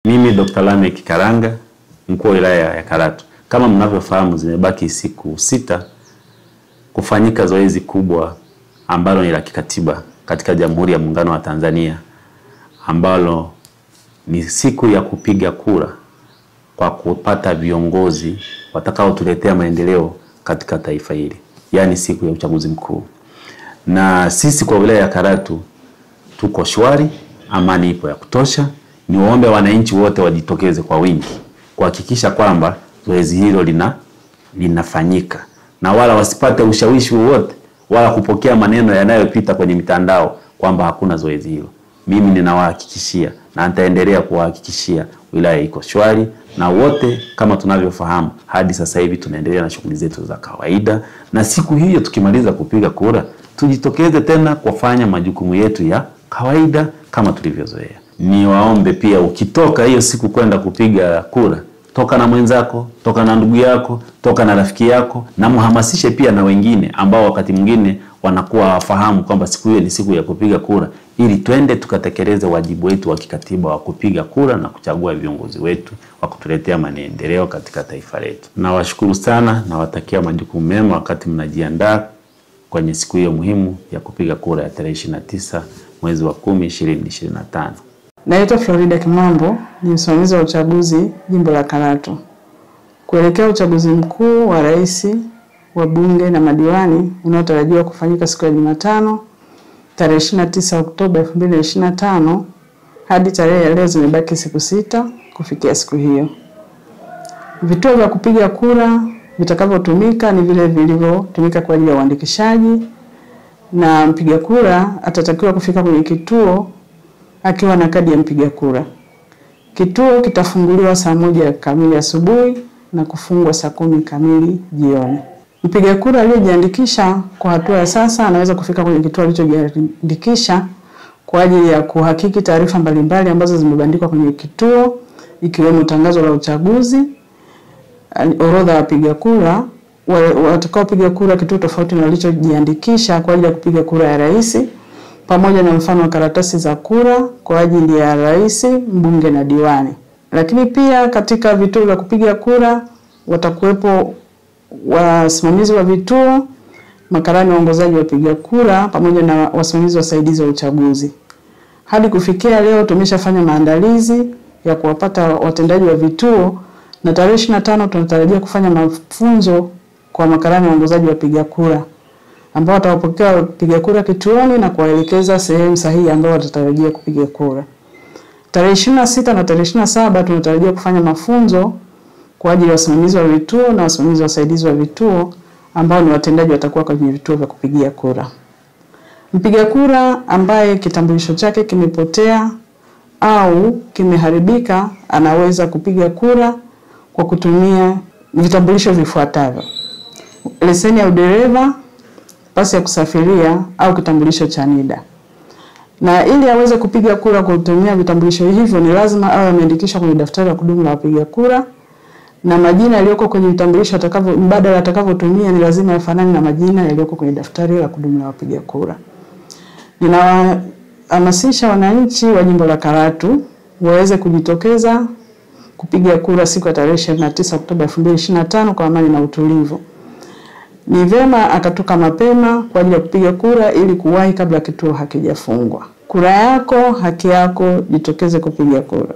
Mimi Dr. Lameck Karanga, mkuu wa wilaya ya Karatu. Kama mnavyofahamu, zimebaki siku 6 kufanyika zoezi kubwa ambalo ni la kikatiba katika Jamhuri ya Muungano wa Tanzania, ambalo ni siku ya kupiga kura kwa kupata viongozi watakao tuletea maendeleo katika taifa hili, yani siku ya uchaguzi mkuu. Na sisi kwa wilaya ya Karatu tuko shwari, amani ipo ya kutosha. Niwaombe wananchi wote wajitokeze kwa wingi kuhakikisha kwamba zoezi hilo linafanyika, na wala wasipate ushawishi wowote wala kupokea maneno yanayopita kwenye mitandao kwamba hakuna zoezi hilo. Mimi ninawahakikishia na nitaendelea kuwahakikishia wilaya iko shwari, na wote kama tunavyofahamu hadi sasa hivi tunaendelea na shughuli zetu za kawaida, na siku hiyo tukimaliza kupiga kura tujitokeze tena kufanya majukumu yetu ya kawaida kama tulivyozoea. Niwaombe pia, ukitoka hiyo siku kwenda kupiga kura, toka na mwenzako, toka na ndugu yako, toka na rafiki yako, na muhamasishe pia na wengine ambao wakati mwingine wanakuwa hawafahamu kwamba siku hiyo ni siku ya kupiga kura, ili twende tukatekeleze wajibu wetu wa kikatiba wa kupiga kura na kuchagua viongozi wetu wa kutuletea maendeleo katika taifa letu. Nawashukuru sana na watakia majukumu mema wakati mnajiandaa kwenye siku hiyo muhimu ya kupiga kura ya tarehe 29 mwezi wa 10 2025. Naitwa Florida Kimambo, ni msimamizi wa uchaguzi jimbo la Karatu. Kuelekea uchaguzi mkuu wa rais, wa bunge na madiwani unaotarajiwa kufanyika siku ya Jumatano tarehe 29 Oktoba 2025, hadi tarehe ya leo zimebaki siku 6 kufikia siku hiyo. Vituo vya kupiga kura vitakavyotumika ni vile vilivyotumika kwa ajili ya uandikishaji, na mpiga kura atatakiwa kufika kwenye kituo akiwa na kadi ya mpiga kura. Kituo kitafunguliwa saa 1 kamili asubuhi na kufungwa saa 10 kamili jioni. Mpiga kura aliyejiandikisha kwa hatua ya sasa anaweza kufika kwenye kituo alichojiandikisha kwa ajili ya kuhakiki taarifa mbalimbali ambazo zimebandikwa kwenye kituo, ikiwemo tangazo la uchaguzi, orodha ya wapiga kura watakao piga kura kituo tofauti na walichojiandikisha kwa ajili ya kupiga kura ya rais, pamoja na mfano wa karatasi za kura kwa ajili ya rais, mbunge na diwani. Lakini pia katika vituo vya kupiga kura watakuwepo wasimamizi wa vituo, makarani waongozaji wa wapiga kura, pamoja na wasimamizi wasaidizi wa uchaguzi. Hadi kufikia leo tumeshafanya maandalizi ya kuwapata watendaji wa vituo, na tarehe 25 tunatarajia kufanya mafunzo kwa makarani waongozaji wa wapiga kura ambao watawapokea wapiga kura kituoni na kuwaelekeza sehemu sahihi ambao watatarajia kupiga kura. Tarehe 26 na tarehe 27 tunatarajia kufanya mafunzo kwa ajili ya wasimamizi wa vituo na wasimamizi wasaidizi wa vituo ambao ni watendaji watakuwa kwenye vituo vya kupigia kura. Mpiga kura ambaye kitambulisho chake kimepotea au kimeharibika anaweza kupiga kura kwa kutumia vitambulisho vifuatavyo: leseni ya udereva, pasi ya kusafiria au kitambulisho cha NIDA. Na ili aweze kupiga kura kwa kutumia vitambulisho hivyo ni lazima awe ameandikishwa kwenye daftari la kudumu la wapiga kura, na majina yaliyoko kwenye vitambulisho mbadala atakavyotumia ni lazima yafanane na majina yaliyoko kwenye daftari la kudumu la wapiga kura. Ninawahamasisha wananchi wa jimbo la Karatu waweze kujitokeza kupiga kura siku ya tarehe 29 Oktoba 2025 kwa amani na utulivu. Ni vema akatoka mapema kwa ajili ya kupiga kura ili kuwahi kabla kituo hakijafungwa. Kura yako, haki yako, jitokeze kupiga kura.